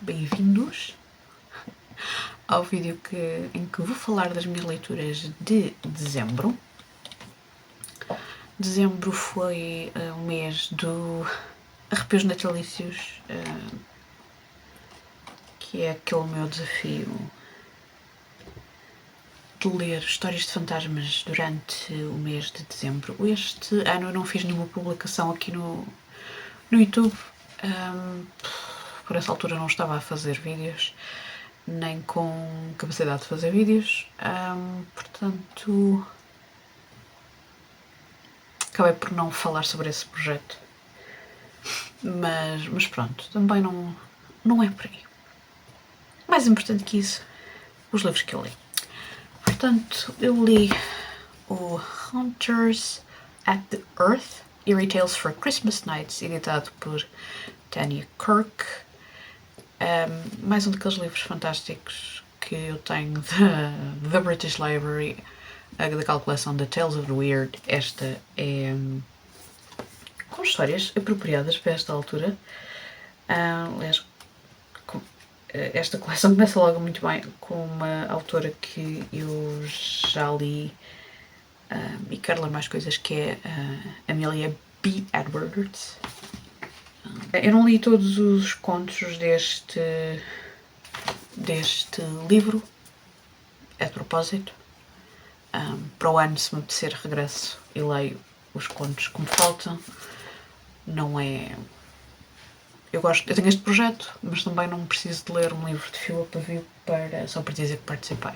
bem-vindos ao vídeo em que vou falar das minhas leituras de dezembro. Dezembro foi o mês do Arrepios Natalícios, que é aquele meu desafio de ler histórias de fantasmas durante o mês de dezembro. Este ano eu não fiz nenhuma publicação aqui no YouTube. Por essa altura não estava a fazer vídeos, nem com capacidade de fazer vídeos, portanto acabei por não falar sobre esse projeto, mas pronto, também não é por aí. Mais importante que isso, os livros que eu li. Portanto, eu li o Hunters at the Earth, Eerie Tales for Christmas Nights, editado por Tanya Kirk. Mais um daqueles livros fantásticos que eu tenho da British Library, daquela coleção da Tales of the Weird. Esta é com histórias apropriadas para esta altura. Aliás, esta coleção começa logo muito bem com uma autora que eu já li e quero ler mais coisas, que é Amelia B. Edwards. Eu não li todos os contos deste livro, é de propósito. Para o ano, se me apetecer, regresso e leio os contos que me faltam. Não é... Eu tenho este projeto, mas também não preciso de ler um livro de fio a pavio só para dizer que participei.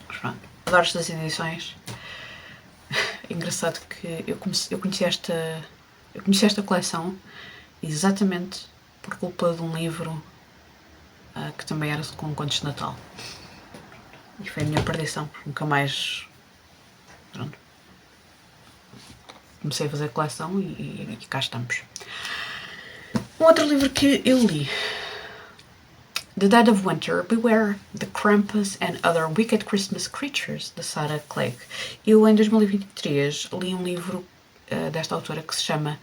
Mas pronto, adoro estas edições. É engraçado que eu conheci esta coleção exatamente por culpa de um livro que também era com contos de Natal. E foi a minha perdição, porque nunca mais... Pronto. Comecei a fazer coleção e cá estamos. Um outro livro que eu li, The Dead of Winter, Beware the Krampus and Other Wicked Christmas Creatures, de Sarah Clegg. Eu, em 2023, li um livro desta autora que se chama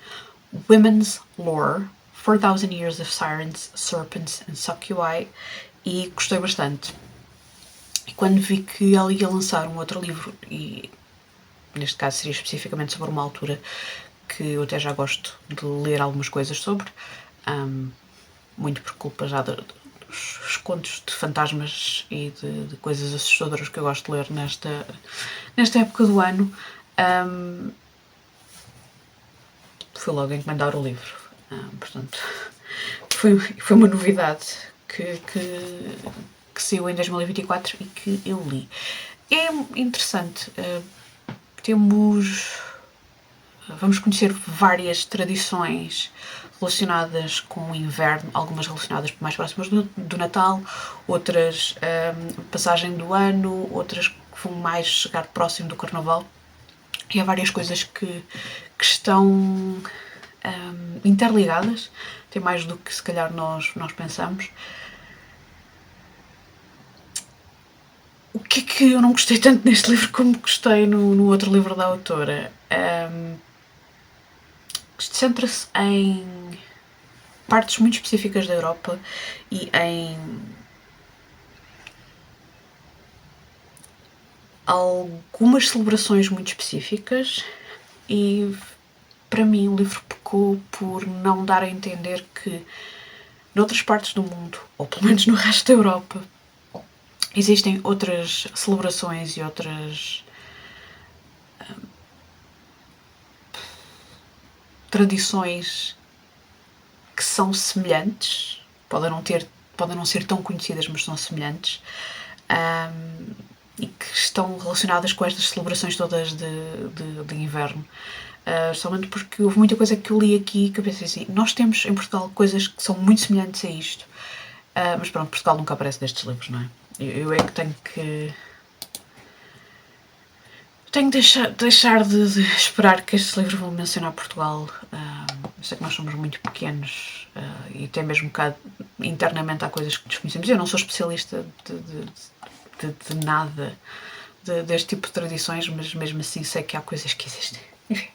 Women's Lore, 4,000 Years of Sirens, Serpents and Succubæ, e gostei bastante. E quando vi que ela ia lançar um outro livro, e neste caso seria especificamente sobre uma altura que eu até já gosto de ler algumas coisas sobre, muito por culpa já dos contos de fantasmas e de coisas assustadoras que eu gosto de ler nesta época do ano, fui logo encomendar o livro. Portanto, foi uma novidade que saiu em 2024 e que eu li. É interessante. Vamos conhecer várias tradições relacionadas com o inverno, algumas relacionadas mais próximas do Natal, outras passagem do ano, outras que vão mais chegar próximo do Carnaval. E há várias coisas que estão interligadas, tem mais do que se calhar nós pensamos. O que é que eu não gostei tanto neste livro como gostei no outro livro da autora? Centra-se em partes muito específicas da Europa e em algumas celebrações muito específicas, e para mim o livro pecou por não dar a entender que noutras partes do mundo, ou pelo menos no resto da Europa, existem outras celebrações e outras tradições que são semelhantes, podem não ser tão conhecidas, mas são semelhantes, e que estão relacionadas com estas celebrações todas de inverno. Somente porque houve muita coisa que eu li aqui que eu pensei assim, nós temos em Portugal coisas que são muito semelhantes a isto, mas pronto, Portugal nunca aparece nestes livros, não é? Eu é que tenho que deixar de esperar que estes livros vão mencionar Portugal. Eu sei que nós somos muito pequenos e até mesmo cá internamente há coisas que desconhecemos. Eu não sou especialista de nada deste tipo de tradições, mas mesmo assim sei que há coisas que existem. Enfim.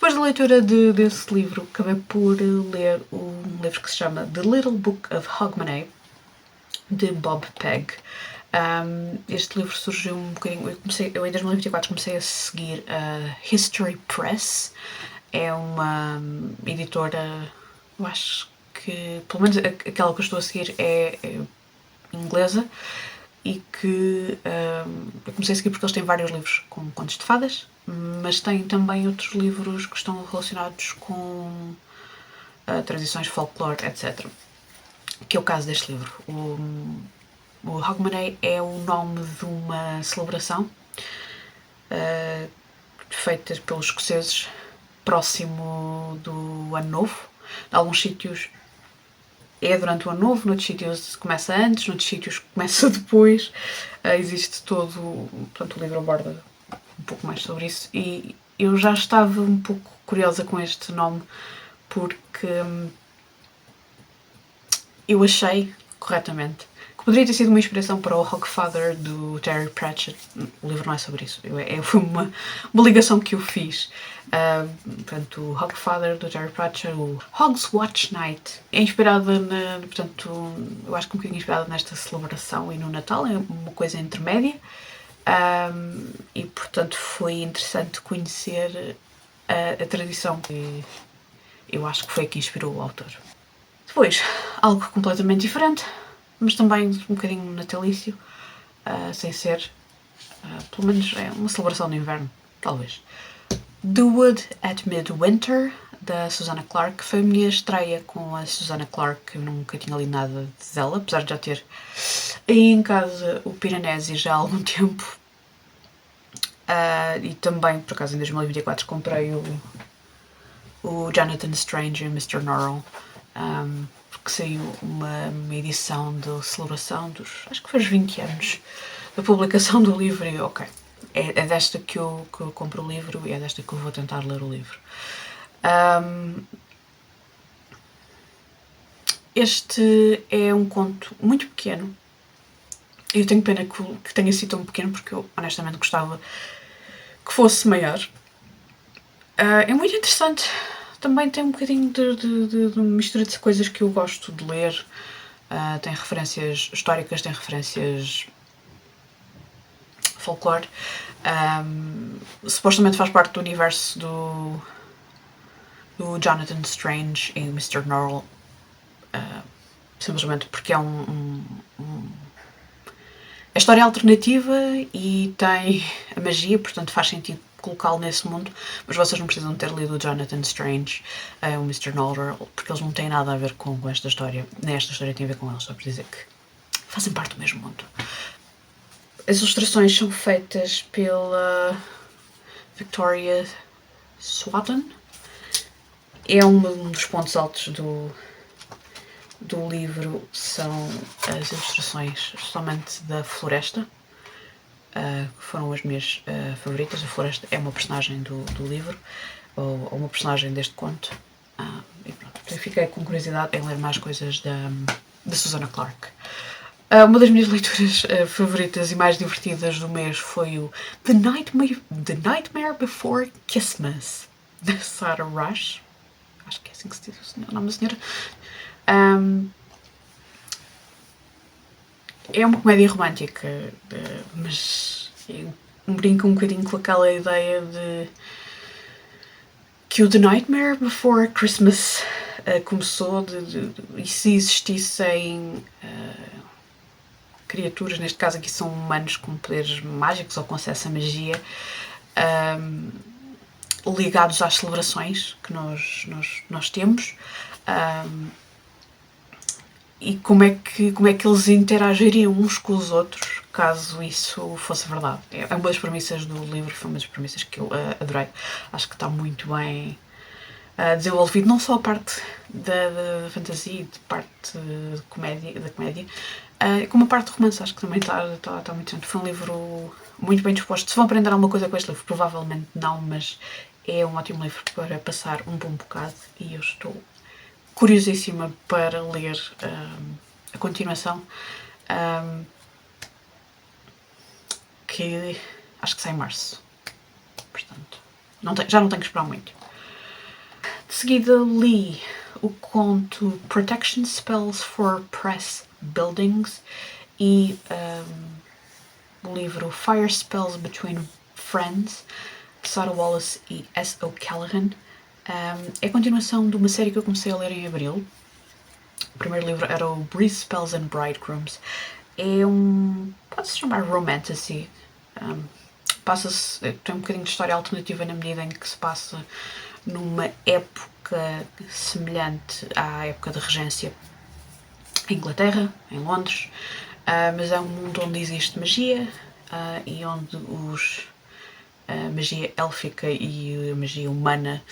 Depois da leitura desse livro, acabei por ler um livro que se chama The Little Book of Hogmanay, de Bob Pegg. Este livro surgiu um bocadinho... Eu em 2024 comecei a seguir a History Press. É uma editora, eu acho que, pelo menos aquela que eu estou a seguir é inglesa, e que eu comecei a seguir porque eles têm vários livros com contos de fadas, mas têm também outros livros que estão relacionados com tradições, folclore, etc. Que é o caso deste livro. O Hogmanay é o nome de uma celebração feita pelos escoceses próximo do Ano Novo. Em alguns sítios é durante o Ano Novo, noutros sítios começa antes, noutros sítios começa depois. Existe todo... Portanto, o livro aborda um pouco mais sobre isso, e eu já estava um pouco curiosa com este nome porque eu achei, corretamente, que poderia ter sido uma inspiração para o Hogfather do Terry Pratchett. O livro não é sobre isso, foi uma ligação que eu fiz. Portanto, o Hogfather do Terry Pratchett, o Hog's Watch Night, é inspirada portanto, eu acho que um bocadinho inspirada nesta celebração e no Natal, é uma coisa intermédia. E portanto foi interessante conhecer a tradição, que eu acho que foi a que inspirou o autor. Depois, algo completamente diferente, mas também um bocadinho natalício, sem ser, pelo menos é uma celebração de inverno, talvez. The Wood at Midwinter, da Susanna Clarke. Foi a minha estreia com a Susanna Clarke. Eu nunca tinha lido nada dela, apesar de já ter aí em casa o Piranesi já há algum tempo. E também, por acaso, em 2024 comprei o Jonathan Strange e o Mr. Norrell, porque saiu uma edição de celebração dos, acho que foi os 20 anos da publicação do livro, e ok, é desta que eu compro o livro e é desta que eu vou tentar ler o livro. Este é um conto muito pequeno. Eu tenho pena que tenha sido tão pequeno, porque eu honestamente gostava que fosse maior. É muito interessante. Também tem um bocadinho de mistura de coisas que eu gosto de ler. Tem referências históricas, tem referências folclore. Supostamente faz parte do universo do Jonathan Strange e Mr. Norrell. Simplesmente porque é a história é alternativa e tem a magia, portanto faz sentido colocá-lo nesse mundo, mas vocês não precisam ter lido o Jonathan Strange ou o Mr. Norrell, porque eles não têm nada a ver com esta história, nem esta história tem a ver com eles, só por dizer que fazem parte do mesmo mundo. As ilustrações são feitas pela Victoria Swatton. É um dos pontos altos do livro, são as ilustrações somente da Floresta, que foram as minhas favoritas. A Floresta é uma personagem do livro, ou uma personagem deste conto, e pronto, eu fiquei com curiosidade em ler mais coisas da Susanna Clarke. Uma das minhas leituras favoritas e mais divertidas do mês foi o The Nightmare Before Christmas, da Sarah Rush. Acho que é assim que se diz o nome da senhora. É uma comédia romântica, mas brinca um bocadinho com aquela ideia de que o The Nightmare Before Christmas começou e se existissem criaturas, neste caso aqui são humanos com poderes mágicos ou com acesso à magia, ligados às celebrações que nós temos, e como é que eles interagiriam uns com os outros caso isso fosse verdade. É uma das premissas do livro, foi uma das premissas que eu adorei. Acho que está muito bem desenvolvido, não só a parte da fantasia e de parte da comédia, como a parte de romance. Acho que também está muito interessante. Foi um livro muito bem disposto. Se vão aprender alguma coisa com este livro, provavelmente não, mas é um ótimo livro para passar um bom bocado, e eu estou curiosíssima para ler a continuação, que acho que sai em março, portanto já não tenho que esperar muito. seguida li o conto Protection Spells for Press Buildings e o livro Fire Spells Between Friends, de Sarah Wallace e S. O'Callaghan. É a continuação de uma série que eu comecei a ler em abril. O primeiro livro era o Breeze Spells and Bridegrooms. É pode-se chamar romantasy. Tem um bocadinho de história alternativa na medida em que se passa numa época semelhante à época da regência em Inglaterra, em Londres, mas é um mundo onde existe magia e onde a magia élfica e a magia humana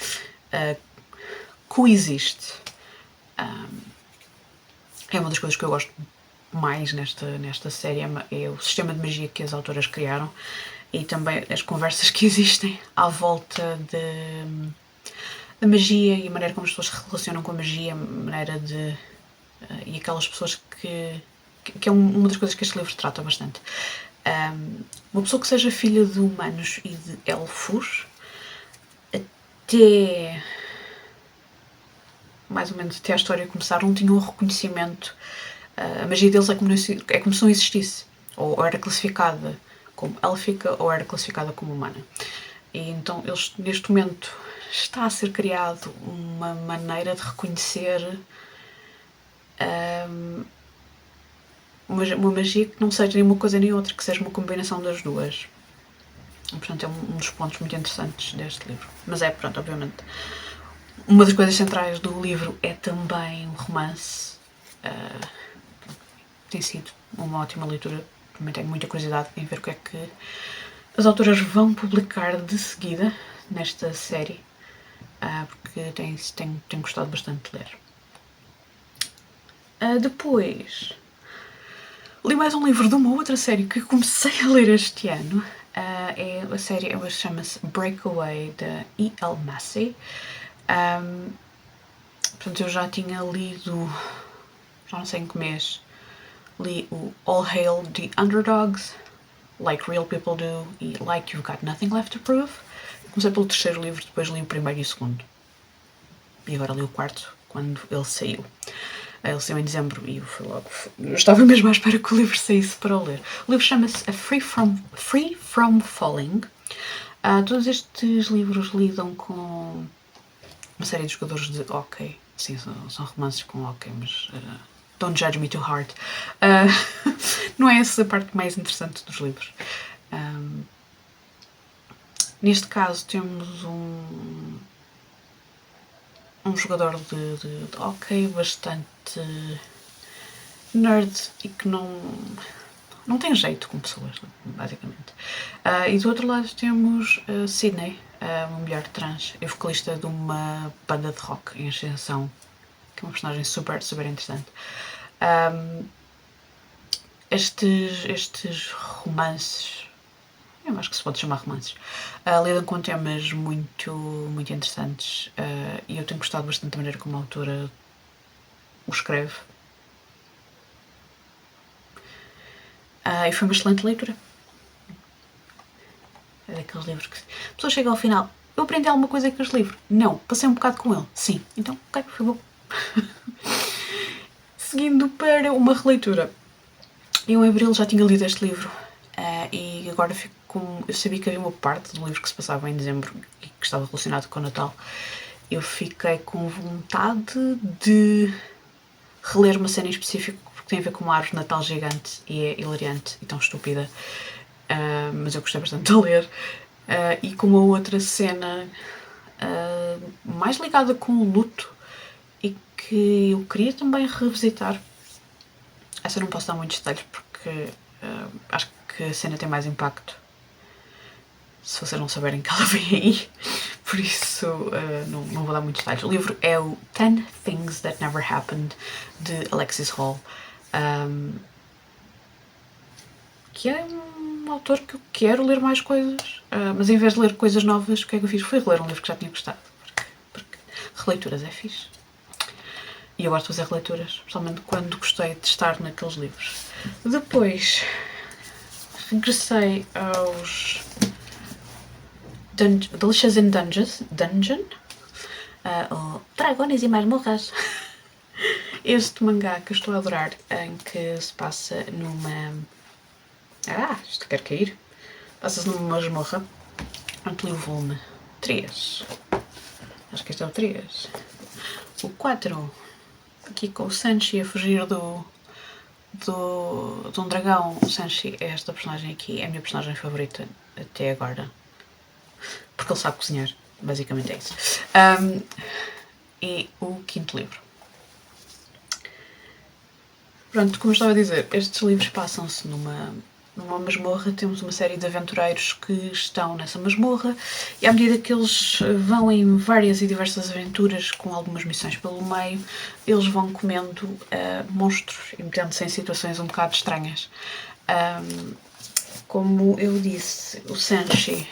coexiste. É uma das coisas que eu gosto mais nesta série, é o sistema de magia que as autoras criaram e também as conversas que existem à volta da magia e a maneira como as pessoas se relacionam com a magia, e aquelas pessoas que é uma das coisas que este livro trata bastante. Uma pessoa que seja filha de humanos e de elfos, até mais ou menos até a história começar, não tinham um reconhecimento. A magia deles é como se não existisse, ou era classificada como élfica ou era classificada como humana. E então eles, neste momento, está a ser criado uma maneira de reconhecer uma magia que não seja nem uma coisa nem outra, que seja uma combinação das duas. E, portanto, é um dos pontos muito interessantes deste livro. Mas obviamente, uma das coisas centrais do livro é também um romance. Tem sido uma ótima leitura. Também tenho muita curiosidade em ver o que é que as autoras vão publicar de seguida nesta série, porque tenho gostado bastante de ler. Depois li mais um livro de uma outra série que comecei a ler este ano. A série chama-se Breakaway, da E.L. Massey. Portanto, eu já tinha lido, já não sei em que mês, li o All Hail the Underdogs, Like Real People Do e Like You've Got Nothing Left to Prove. Comecei pelo terceiro livro, depois li o primeiro e o segundo. E agora li o quarto, quando ele saiu. Ele saiu em dezembro e eu estava mesmo à espera que o livro saísse para o ler. O livro chama-se Free From Falling. Todos estes livros lidam com uma série de jogadores de hóquei. Sim, são romances com hóquei, mas don't judge me too hard. Não é essa a parte mais interessante dos livros. Neste caso temos um jogador de hóquei bastante nerd e que não tem jeito com pessoas, basicamente. E do outro lado temos Sydney, uma mulher trans e vocalista de uma banda de rock em ascensão, que é uma personagem super, super interessante. Estes romances, eu acho que se pode chamar romances, lidam com temas muito, muito interessantes, e eu tenho gostado bastante da maneira como a autora o escreve. E foi uma excelente leitura. É daqueles livros que a pessoa chega ao final, eu aprendi alguma coisa com este livro? Não, passei um bocado com ele. Sim, então, ok, foi bom. Seguindo para uma releitura. Eu em abril já tinha lido este livro, e agora eu sabia que havia uma parte do livro que se passava em dezembro e que estava relacionado com o Natal. Eu fiquei com vontade de reler uma cena em específico porque tem a ver com uma árvore de Natal gigante e é hilariante e tão estúpida, mas eu gostei bastante de ler. E com uma outra cena mais ligada com o luto e que eu queria também revisitar. Essa eu não posso dar muitos detalhes porque acho que a cena tem mais impacto se vocês não saberem que ela vem aí, por isso não vou dar muitos detalhes. O livro é o 10 Things That Never Happened, de Alexis Hall, que é um autor que eu quero ler mais coisas, mas em vez de ler coisas novas, o que é que eu fiz? Fui reler um livro que já tinha gostado, porque releituras é fixe. E eu gosto de fazer releituras, especialmente quando gostei de estar naqueles livros. Depois regressei aos Delicious in Dungeon, o Dragões e Masmorras. Este mangá que eu estou a adorar, em que se passa numa... isto quer cair. Passa-se numa masmorra. Onde li o volume 3. Acho que este é o 3. O 4. Aqui com o Sanchi a fugir de um dragão. O Sanchi é esta personagem aqui. É a minha personagem favorita até agora. Porque ele sabe cozinhar. Basicamente é isso. E o 5º livro. Pronto, como eu estava a dizer, estes livros passam-se numa masmorra. Temos uma série de aventureiros que estão nessa masmorra e à medida que eles vão em várias e diversas aventuras com algumas missões pelo meio, eles vão comendo monstros e metendo-se em situações um bocado estranhas. Como eu disse, o Sanchi,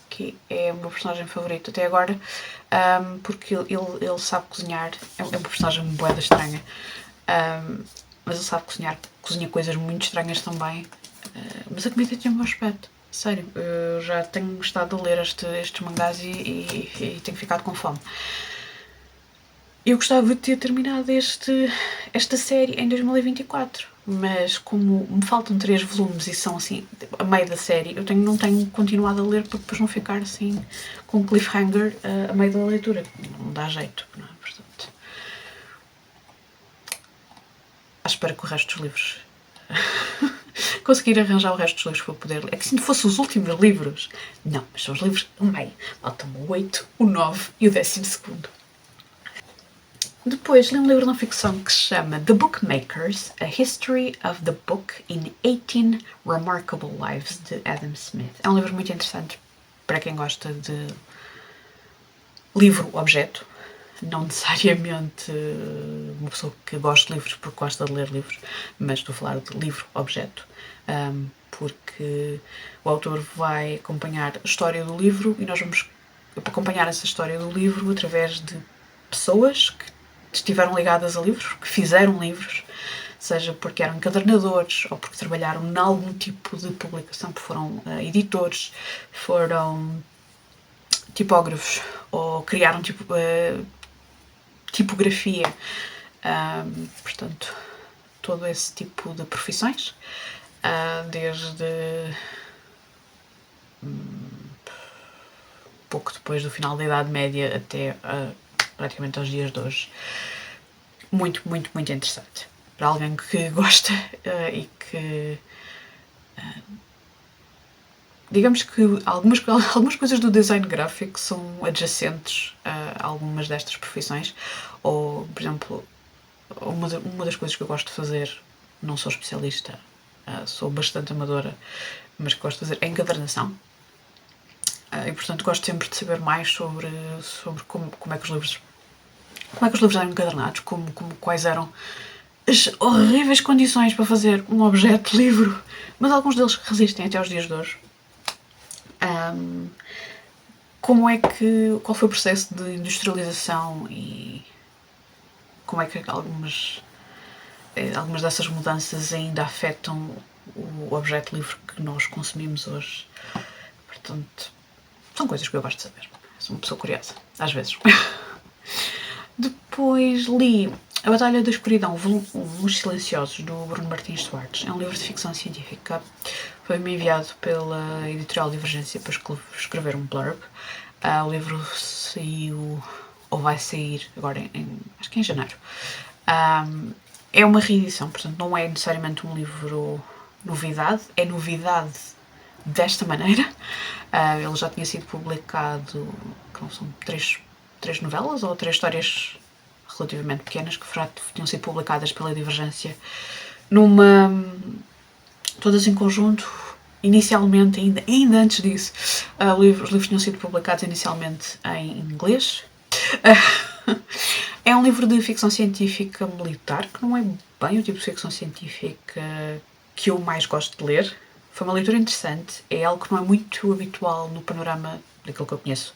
que é o meu personagem favorito até agora, porque ele sabe cozinhar. É uma personagem bué da estranha, mas ele sabe cozinhar, cozinha coisas muito estranhas também. Mas a comida tem um bom aspecto. Sério, eu já tenho estado a ler estes mangás e tenho ficado com fome. Eu gostava de ter terminado esta série em 2024, mas como me faltam 3 volumes e são assim, a meio da série, eu não tenho continuado a ler para depois não ficar assim com um cliffhanger a meio da leitura. Não dá jeito, não é? Portanto, à espera que o resto dos livros conseguir arranjar o resto dos livros para poder ler. É que se não fossem os últimos livros... Não, mas são os livros do meio. Faltam o 8, o 9 e o 12º. Depois li um livro de não ficção que se chama The Bookmakers, A History of the Book in 18 Remarkable Lives, de Adam Smith. É um livro muito interessante para quem gosta de livro-objeto. Não necessariamente uma pessoa que gosta de livros porque gosta de ler livros, mas estou a falar de livro-objeto, porque o autor vai acompanhar a história do livro e nós vamos acompanhar essa história do livro através de pessoas que estiveram ligadas a livros, que fizeram livros, seja porque eram encadernadores ou porque trabalharam em algum tipo de publicação, porque foram editores, foram tipógrafos ou criaram tipografia, portanto, todo esse tipo de profissões, desde pouco depois do final da Idade Média até praticamente aos dias de hoje. Muito, muito, muito interessante. Para alguém que gosta e que... digamos que algumas coisas do design gráfico são adjacentes a algumas destas profissões, ou, por exemplo, uma das coisas que eu gosto de fazer, não sou especialista, sou bastante amadora, mas que gosto de fazer é encadernação. E, portanto, gosto sempre de saber mais sobre como é que os livros eram encadernados, quais eram as horríveis condições para fazer um objeto de livro, mas alguns deles resistem até aos dias de hoje. Qual foi o processo de industrialização e como é que algumas dessas mudanças ainda afetam o objeto de livro que nós consumimos hoje. Portanto, são coisas que eu gosto de saber. Sou uma pessoa curiosa, às vezes. Depois li A Batalha da Escuridão, volume 1, Os Silenciosos, do Bruno Martins Soares. É um livro de ficção científica. Foi-me enviado pela editorial Divergência para escrever um blurb. O livro saiu, ou vai sair, agora acho que em janeiro. É uma reedição, portanto não é necessariamente um livro novidade, é novidade desta maneira. Ele já tinha sido publicado, que não são 3 novelas ou 3 histórias relativamente pequenas que tinham sido publicadas pela Divergência todas em conjunto, inicialmente, ainda antes disso. Os livros tinham sido publicados inicialmente em inglês. É um livro de ficção científica militar, que não é bem o tipo de ficção científica que eu mais gosto de ler. Foi uma leitura interessante, é algo que não é muito habitual no panorama, daquilo que eu conheço,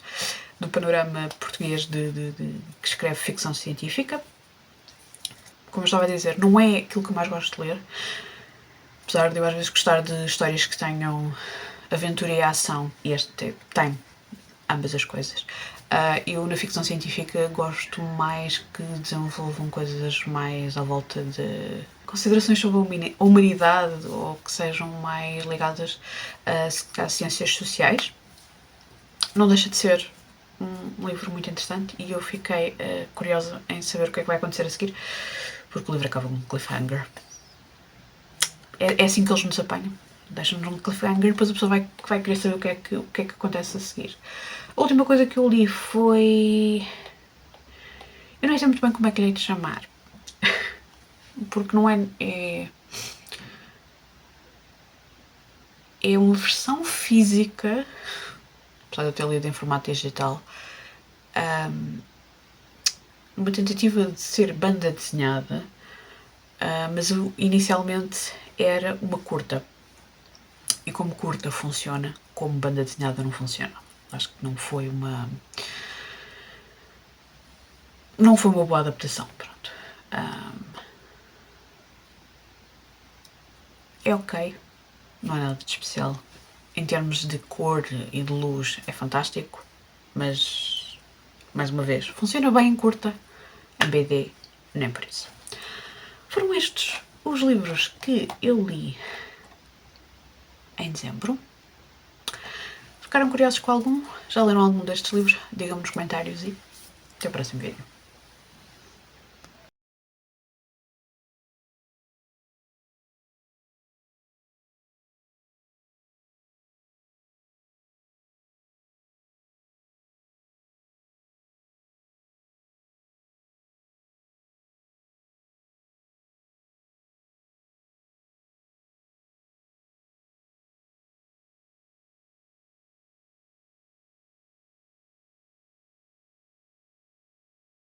do panorama português que escreve ficção científica. Como eu estava a dizer, não é aquilo que eu mais gosto de ler, apesar de eu às vezes gostar de histórias que tenham aventura e ação, e este tem ambas as coisas. Eu na ficção científica gosto mais que desenvolvam coisas mais à volta de considerações sobre a humanidade ou que sejam mais ligadas a ciências sociais. Não deixa de ser um livro muito interessante e eu fiquei curiosa em saber o que é que vai acontecer a seguir, porque o livro acaba com um cliffhanger. É assim que eles nos apanham. Deixam-nos um cliffhanger e depois a pessoa vai querer saber o que é que acontece a seguir. A última coisa que eu li foi... Eu não sei muito bem como é que lhe hei de chamar. Porque não é uma versão física, apesar de eu ter lido em formato digital, uma tentativa de ser banda desenhada, mas inicialmente era uma curta. E como curta funciona, como banda desenhada não funciona. Acho que não foi uma boa adaptação, pronto. É ok, não é nada de especial. Em termos de cor e de luz é fantástico, mas, mais uma vez, funciona bem em curta, em BD, nem por isso. Foram estes os livros que eu li em dezembro. Ficaram curiosos com algum? Já leram algum destes livros? Digam-me nos comentários e até o próximo vídeo.